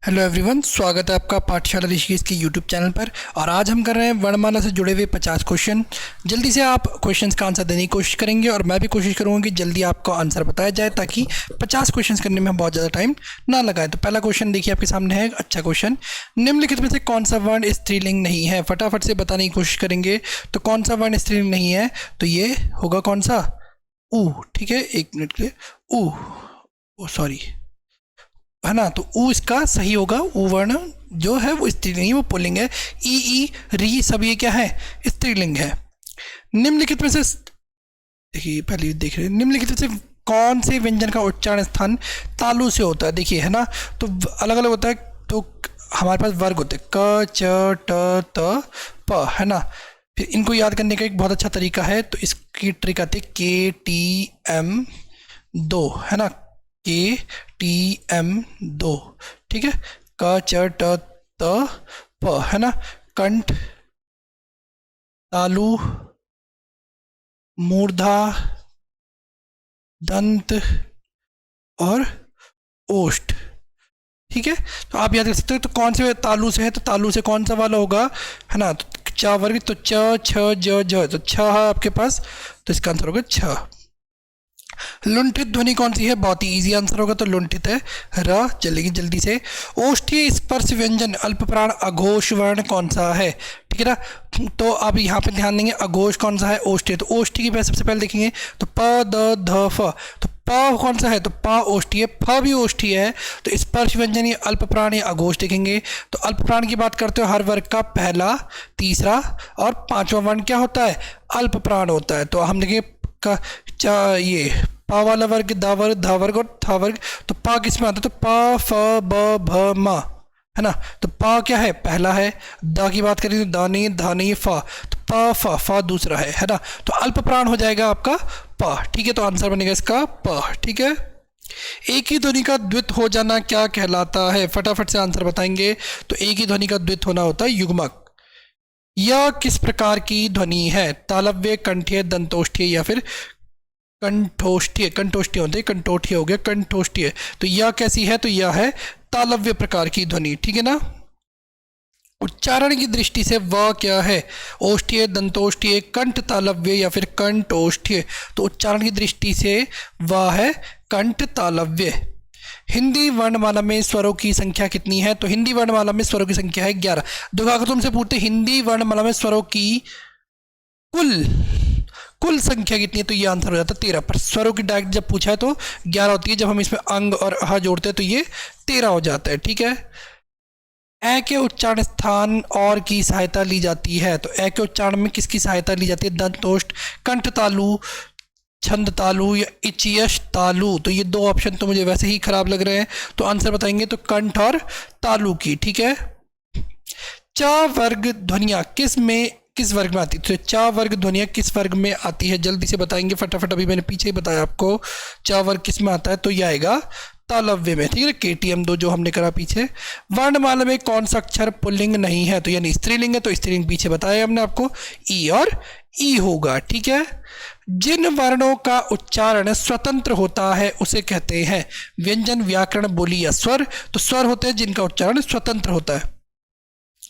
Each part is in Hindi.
हेलो एवरीवन, स्वागत है आपका पाठशाला ऋषिकेश के यूट्यूब चैनल पर। और आज हम कर रहे हैं वर्णमाला से जुड़े हुए 50 क्वेश्चन। जल्दी से आप क्वेश्चंस का आंसर देने की कोशिश करेंगे और मैं भी कोशिश करूंगा कि जल्दी आपको आंसर बताया जाए ताकि 50 क्वेश्चंस करने में बहुत ज़्यादा टाइम ना लगाए। तो पहला क्वेश्चन देखिए आपके सामने है, अच्छा क्वेश्चन। निम्नलिखित में से कौन सा वर्ण स्त्रीलिंग नहीं है? फटाफट से बताने की कोशिश करेंगे। तो कौन सा वर्ण स्त्रीलिंग नहीं है? तो ये होगा कौन सा? ऊ। ठीक है, एक मिनट के लिए। ऊ, सॉरी, है ना। तो ऊ इसका सही होगा। ऊ वर्ण जो है वो स्त्रीलिंग, वो पुल्लिंग है। ई री सब ये क्या है? स्त्रीलिंग है। निम्नलिखित में से देखिए, पहले देख रहे हैं, निम्नलिखित में से कौन से व्यंजन का उच्चारण स्थान तालु से होता है? देखिए, है ना। तो अलग अलग होता है। तो हमारे पास वर्ग होते हैं क च ट त प, है ना। फिर इनको याद करने का एक बहुत अच्छा तरीका है। तो इसकी ट्रिक आती है KTM2, है ना। KTM2, ठीक है। क च ट त प, है ना। कंठ, तालु, मूर्धा, दंत और ओष्ठ, ठीक है। तो आप याद कर सकते हो। तो कौन से तालु से है? तो तालु से कौन सा वाला होगा, है ना। तो चा वर्ग, तो च छ ज ज, तो छ है आपके पास। तो इसका आंसर होगा छ। लुंठित ध्वनि कौन सी है? बहुत ही इजी आंसर होगा। तो लुंठित है र। चलेगी जल्दी से। ओष्ठीय स्पर्श व्यंजन अल्पप्राण अघोष वर्ण कौन सा है? ठीक है ना। तो अब यहाँ पे ध्यान देंगे, अघोष कौन सा है? ओष्ठीय। तो ओष्ठीय की सबसे पहले देखेंगे। तो प द ध फ, तो प कौन सा है? तो प ओष्ठीय, फ भी ओष्ठीय है। तो स्पर्श व्यंजन ये अल्पप्राण या अघोष देखेंगे। तो अल्पप्राण की बात करते हो, हर वर्ग का पहला, तीसरा और पांचवा वर्ण क्या होता है? अल्पप्राण होता है। तो हम देखेंगे का ये पा वाला वर्ग, दा वर्ग, धा वर्ग और था वर्ग। तो पा किस में आता है? तो पा फ ब भ म, है ना। तो पा क्या है? पहला है। दा की बात करें तो दा नहीं, धा नहीं, फा। तो पा फा दूसरा है ना। तो अल्प प्राण हो जाएगा आपका पा, ठीक है। तो आंसर बनेगा इसका प, ठीक है। एक ही ध्वनि का द्वित हो जाना क्या कहलाता है? फटाफट से आंसर बताएंगे। तो एक ही ध्वनि का द्वित होना होता है युग्मक। यह किस प्रकार की ध्वनि है? तालव्य, कंठीय, दंतोष्ठीय या फिर कंठोष्ठीय? कंठोष्ठीय होते, कंठोष्ठीय हो गया, कंठोष्ठीय। तो यह कैसी है? तो यह है तालव्य प्रकार की ध्वनि, ठीक है ना। उच्चारण की दृष्टि से वह क्या है? ओष्ठीय, दंतोष्ठीय, कंठ तालव्य या फिर कंठोष्ठीय? तो उच्चारण की दृष्टि से वह है कंठ तालव्य। हिंदी वर्णमाला में स्वरों की संख्या कितनी है? तो हिंदी वर्णमाला में स्वरों की संख्या है 11। देखो, अगर तुमसे पूछते हिंदी वर्णमाला में स्वरों की कुल कुल संख्या कितनी है, तो ये आंसर हो जाता है 13। पर स्वरों की डायरेक्ट जब पूछा है तो 11 होती है। जब हम इसमें अंग और अह जोड़ते हैं तो ये 13 हो जाता है, ठीक है। ए के उच्चारण स्थान और की सहायता ली जाती है। तो ए के उच्चारण में किसकी सहायता ली जाती है? दंतोष्ठ, कंठ तालु, छंद तालु या इचियश तालु। तो ये दो ऑप्शन तो मुझे वैसे ही खराब लग रहे हैं। तो आंसर बताएंगे तो कंठ और तालु की, ठीक है। च वर्ग ध्वनिया किस वर्ग में आती है? तो चा वर्ग ध्वनिया किस वर्ग में आती है? जल्दी से बताएंगे फटाफट। अभी मैंने पीछे ही बताया आपको चा वर्ग किस में आता है। तो यह आएगा तालव्य में, ठीक है। KTM2 जो हमने करा पीछे। वर्णमाला में कौन सा अक्षर पुल्लिंग नहीं है? तो यानी स्त्रीलिंग है। तो स्त्रीलिंग पीछे बताया हमने आपको, ई और ई होगा, ठीक है। जिन वर्णों का उच्चारण स्वतंत्र होता है उसे कहते हैं व्यंजन, व्याकरण, बोली या स्वर। तो स्वर होते हैं जिनका उच्चारण स्वतंत्र होता है।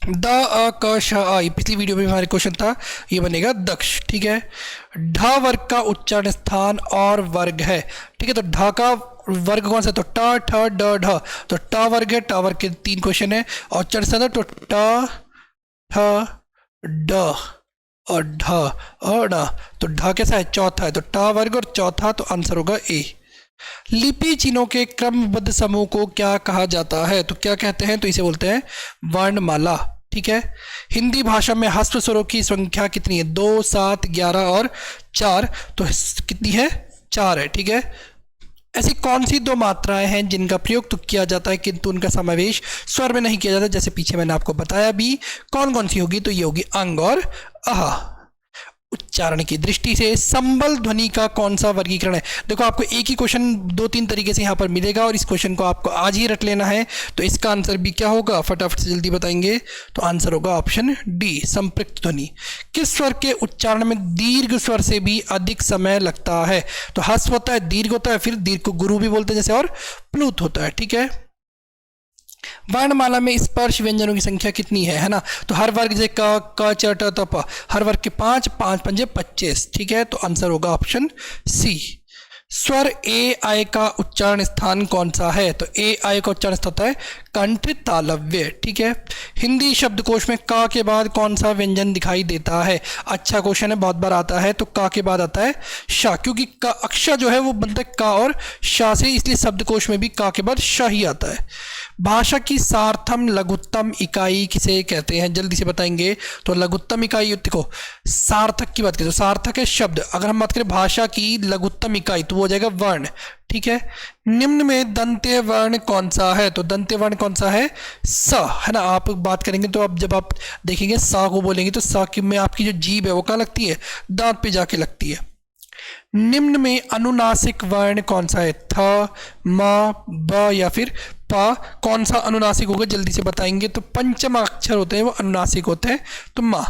द अ क श आ, पिछली वीडियो में हमारे क्वेश्चन था, ये बनेगा दक्ष, ठीक है। ढ वर्ग का उच्चारण स्थान और वर्ग है, ठीक है। तो ढ का वर्ग कौन सा? तो ट ठ ड ढ। तो ट वर्ग है। ट वर्ग के 3 क्वेश्चन है। और उच्चारण स्थान तो ट ठ ड और ढ और ड। तो ढ कैसा है? चौथा है। तो ट वर्ग और चौथा, तो आंसर होगा ए। लिपि चिन्हों के क्रमबद्ध समूह को क्या कहा जाता है? तो क्या कहते हैं? तो इसे बोलते हैं वर्णमाला, ठीक है। हिंदी भाषा में ह्रस्व स्वरों की संख्या कितनी है? 2, 7, 11 और 4। तो कितनी है? 4 है, ठीक है। ऐसी कौन सी दो मात्राएं हैं जिनका प्रयोग तो किया जाता है किंतु उनका समावेश स्वर में नहीं किया जाता? जैसे पीछे मैंने आपको बताया भी। कौन कौन सी होगी? तो ये होगी अंग और अह। उच्चारण की दृष्टि से संबल ध्वनि का कौन सा वर्गीकरण है? देखो, आपको एक ही क्वेश्चन 2-3 तरीके से यहाँ पर मिलेगा और इस क्वेश्चन को आपको आज ही रट लेना है। तो इसका आंसर भी क्या होगा? फटाफट से जल्दी बताएंगे। तो आंसर होगा ऑप्शन डी, संपृक्त ध्वनि। किस स्वर के उच्चारण में दीर्घ स्वर से भी अधिक समय लगता है? तो ह्रस्व होता है, दीर्घ होता है, फिर दीर्घ को गुरु भी बोलते हैं जैसे, और प्लुत होता है, ठीक है। वर्णमाला में स्पर्श व्यंजनों की संख्या कितनी है ना? तो हर वर्ग जैसे क च ट त प, हर वर्ग के 5, 5 पंजे 25, ठीक है। तो आंसर होगा ऑप्शन सी। स्वर ए आय का उच्चारण स्थान कौन सा है? तो ए आय का उच्चारण स्थान होता है कंठ तालव्य, ठीक है। हिंदी शब्दकोश में का के बाद कौन सा व्यंजन दिखाई देता है? अच्छा क्वेश्चन है, बहुत बार आता है। तो का के बाद आता है शा, क्योंकि का अक्षर जो है वो बनता है का और शा से, इसलिए शब्दकोश में भी का के बाद शा ही आता है। भाषा की सार्थम लघुत्तम इकाई किसे कहते हैं? जल्दी से बताएंगे। तो लघुत्तम इकाई, देखो सार्थक की बात करें तो सार्थक है शब्द। अगर हम बात करें भाषा की लघुत्तम इकाई तो वो हो जाएगा वर्ण, ठीक है। निम्न में दंत्य वर्ण कौन सा है? तो दंत्य वर्ण कौन सा है? स, है ना। आप बात करेंगे तो अब जब आप देखेंगे सा को बोलेंगे तो सा में आपकी जो जीभ है वो कहाँ लगती है? दांत पे जाके लगती है। निम्न में अनुनासिक वर्ण कौन सा है? थ, म, ब या फिर प, कौन सा अनुनासिक होगा? जल्दी से बताएंगे। तो पंचम अक्षर होते हैं वो अनुनासिक होते हैं, तो म।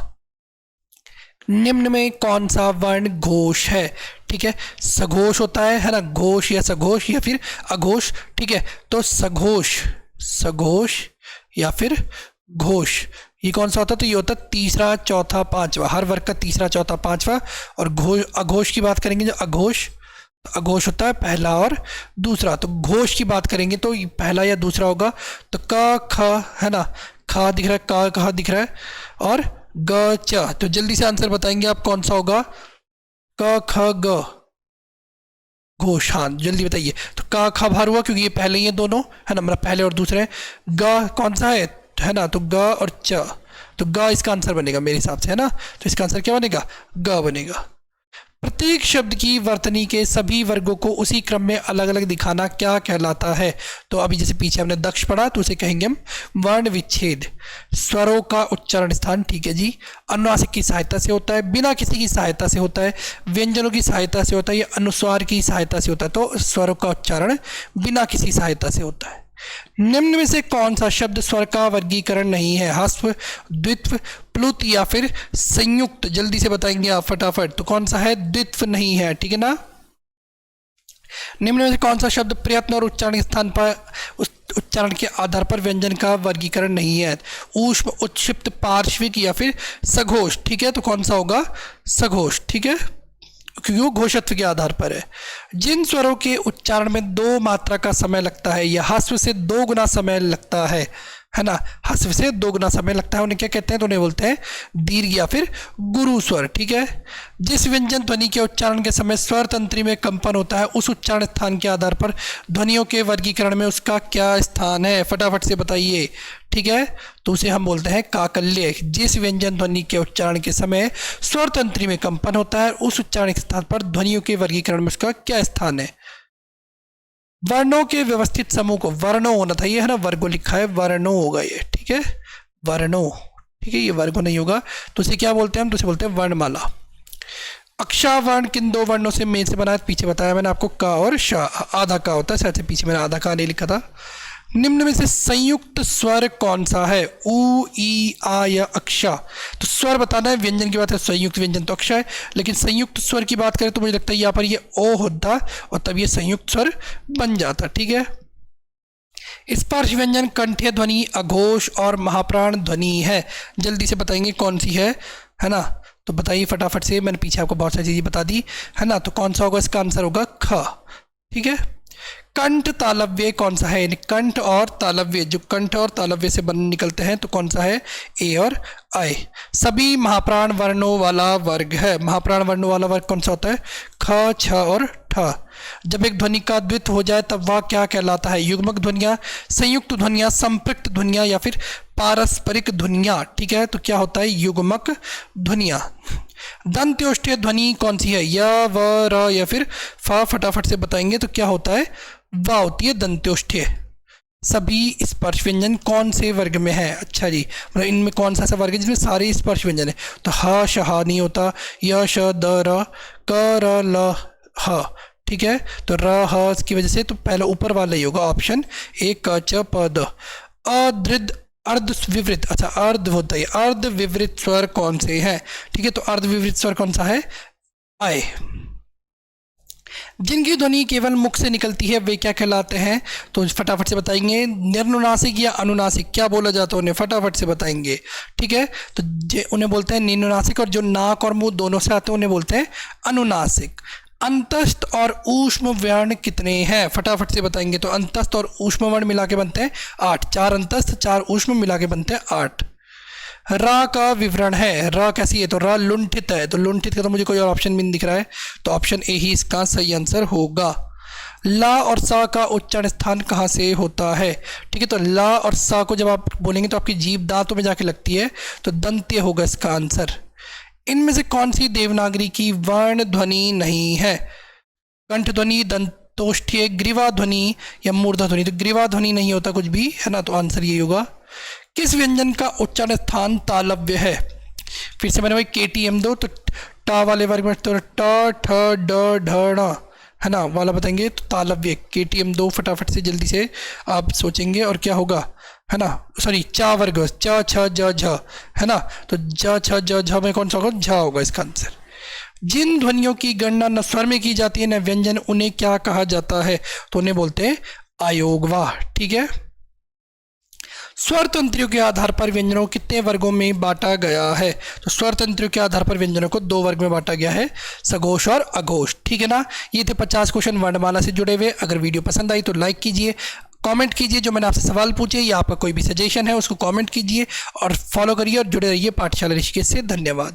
निम्न में कौन सा वर्ण घोष है? ठीक है, सघोष होता है ना, घोष या सघोष या फिर अघोष, ठीक है। तो सघोष, सघोष या फिर घोष, ये कौन सा होता है? तो ये होता है तीसरा, चौथा, पांचवा, हर वर्ग का तीसरा, चौथा, पांचवा। और घोष, अघोष की बात करेंगे जो अघोष, तो अघोष होता है पहला और दूसरा। तो घोष की बात करेंगे तो पहला या दूसरा होगा। तो क ख, है ना, ख दिख रहा है, क कहा दिख रहा है, और ग च। तो जल्दी से आंसर बताएंगे आप कौन सा होगा? क ख ग, घोष। हाँ जल्दी बताइए। तो क ख भार हुआ क्योंकि ये पहले ही है दोनों, है ना, मतलब पहले और दूसरे। ग कौन सा है ना? तो ग और च। तो ग इसका आंसर बनेगा मेरे हिसाब से, है ना। तो इसका आंसर क्या बनेगा? ग बनेगा। प्रत्येक शब्द की वर्तनी के सभी वर्गों को उसी क्रम में अलग अलग दिखाना क्या कहलाता है? तो अभी जैसे पीछे हमने दक्ष पढ़ा तो उसे कहेंगे हम वर्ण विच्छेद। स्वरों का उच्चारण स्थान, ठीक है जी, अनुनासिक की सहायता से होता है, बिना किसी की सहायता से होता है, व्यंजनों की सहायता से होता है या अनुस्वार की सहायता से होता है। तो स्वरों का उच्चारण बिना किसी सहायता से होता है। निम्न में से कौन सा शब्द स्वर का वर्गीकरण नहीं है? ह्रस्व, द्वित्व, प्लुत या फिर संयुक्त? जल्दी से बताएंगे आप फटाफट। तो कौन सा है? द्वित्व नहीं है, ठीक है ना। निम्न में से कौन सा शब्द प्रयत्न और उच्चारण स्थान पर उच्चारण के आधार पर व्यंजन का वर्गीकरण नहीं है? ऊष्म, उत्क्षिप्त, पार्श्विक या फिर सघोष, ठीक है। तो कौन सा होगा? सघोष, ठीक है, क्योंकि वो घोषत्व के आधार पर है। जिन स्वरों के उच्चारण में 2 मात्रा का समय लगता है या ह्रस्व से 2 गुना समय लगता है ना, ह्रस्व से 2 गुना समय लगता है, उन्हें क्या कहते हैं? तो उन्हें बोलते हैं दीर्घ या फिर गुरु स्वर, ठीक है। जिस व्यंजन ध्वनि के उच्चारण के समय स्वर तंत्री में कंपन होता है उस उच्चारण स्थान के आधार पर ध्वनियों के वर्गीकरण में उसका क्या स्थान है? फटाफट से बताइए, ठीक है। तो उसे हम बोलते हैं काकल्य। जिस व्यंजन ध्वनि के उच्चारण के समय स्वर तंत्री में कंपन होता है उस उच्चारण के स्थान पर ध्वनियों के वर्गीकरण में उसका क्या स्थान है? वर्णों के व्यवस्थित समूह को, वर्णों होना था, ये है ना, वर्गो लिखा है, वर्णों होगा ये, ठीक है, वर्णों, ठीक है, ये वर्गो नहीं होगा। तो इसे क्या बोलते हैं हम? तो इसे बोलते हैं वर्णमाला। अक्षावर्ण किन 2 वर्णों से मेल से बना है? पीछे बताया मैंने आपको, का और शा। आधा का होता है, शायद से पीछे मैंने आधा का नहीं लिखा था। निम्न में से संयुक्त स्वर कौन सा है? उ, ई, आ या अक्षा? तो स्वर बताना है, व्यंजन की बात है, संयुक्त व्यंजन तो अक्षा है, लेकिन संयुक्त स्वर की बात करें तो मुझे लगता है यहाँ पर ये ओ होता और तब ये संयुक्त स्वर बन जाता, ठीक है। स्पर्श व्यंजन कंठ्य ध्वनि, अघोष और महाप्राण ध्वनि है। जल्दी से बताएंगे कौन सी है ना। तो बताइए फटाफट से, मैंने पीछे आपको बहुत सारी चीजें बता दी, है ना। तो कौन सा होगा? इसका आंसर होगा ख, ठीक है। कंठ तालव्य कौन सा है? यानी कंठ और तालव्य, जो कंठ और तालव्य से बन निकलते हैं, तो कौन सा है? ए और आय। सभी महाप्राण वर्णों वाला वर्ग है। महाप्राण वर्णों वाला वर्ग कौन सा होता है? ख, छ और ठ। जब एक ध्वनि का द्वित्व हो जाए तब वह क्या कहलाता है? युग्मक ध्वनियाँ, संयुक्त ध्वनियाँ, संपृक्त ध्वनियाँ या फिर पारस्परिक ध्वनियाँ, ठीक है। तो क्या होता है? युग्मक ध्वनियाँ। दंत्योष्ठ्य ध्वनि कौन सी है? य, व, र या फिर फ? फटाफट से बताएंगे तो क्या होता है? व होती है दंत्योष्ठ्य। सभी स्पर्श व्यंजन कौन से वर्ग में है? अच्छा जी, मतलब इनमें कौन सा ऐसा वर्ग है जिसमें सारे स्पर्श व्यंजन है? तो ह, श, ह नहीं होता, य, श, द, र, क, र, ल, ह, ठीक है। तो र, ह की वजह से तो पहला ऊपर वाला ही होगा, ऑप्शन ए, क, च, प, द। अदृद, अर्ध विवृत, अच्छा अर्ध होता है, अर्ध विवृत स्वर कौन से हैं? ठीक है, तो अर्ध विवृत स्वर कौन सा है? आय। जिनकी ध्वनि केवल मुख से निकलती है वे क्या कहलाते हैं? तो फटाफट से बताएंगे। निर्नुनासिक या अनुनासिक क्या बोला जाता है उन्हें? फटाफट से बताएंगे। ठीक है, तो उन्हें बोलते हैं निर्नुनासिक, और जो नाक और मुंह दोनों से आते हैं उन्हें बोलते हैं अनुनासिक। अंतस्थ और ऊष्म वर्ण कितने हैं? फटाफट से बताएंगे। तो अंतस्थ और ऊष्म वर्ण मिला के बनते हैं 8। 4 अंतस्थ 4 ऊष्म मिला के बनते हैं 8। रा का विवरण है। रा कैसी है? तो रा लुंठित है। तो लुंठित का तो मुझे कोई और ऑप्शन भी नहीं दिख रहा है, तो ऑप्शन ए ही इसका सही आंसर होगा। ला और सा का उच्चारण स्थान कहाँ से होता है? ठीक है, तो ला और सा को जब आप बोलेंगे तो आपकी जीभ दांतों में जाके लगती है, तो दंत्य होगा इसका आंसर। इनमें से कौन सी देवनागरी की वर्ण ध्वनि नहीं है? कंठ ध्वनि, दंतोष्ठ्य, ग्रीवा ध्वनि या मूर्धा ध्वनि? तो ग्रीवा ध्वनि नहीं होता कुछ भी, है ना, तो आंसर ये होगा। किस व्यंजन का उच्चारण स्थान तालव्य है? फिर से मैंने वही KTM दो, तो टा वाले वर्ग में तो ट ठ ड ढ ण, है ना, वाला बताएंगे तो तालव्य। KTM दो, फटाफट से जल्दी से आप सोचेंगे और क्या होगा, है ना, सॉरी चा वर्ग, च छ ज झ, है ना, तो ज छ ज झ में कौन सा होगा? झ होगा इसका आंसर। जिन ध्वनियों की गणना न स्वर में की जाती है न व्यंजन, उन्हें क्या कहा जाता है? तो उन्हें बोलते हैं अयोगवाह। ठीक है, स्वर तंत्रियों के आधार पर व्यंजनों को कितने वर्गों में बांटा गया है? तो स्वर तंत्रियों के आधार पर व्यंजनों को 2 वर्ग में बांटा गया है, सघोष और अघोष। ठीक है ना, ये थे 50 क्वेश्चन वर्णमाला से जुड़े हुए। अगर वीडियो पसंद आई तो लाइक कीजिए, कमेंट कीजिए, जो मैंने आपसे सवाल पूछे या आपका कोई भी सजेशन है उसको कमेंट कीजिए, और फॉलो करिए और जुड़े रहिए पाठशाला ऋषिकेश से। धन्यवाद।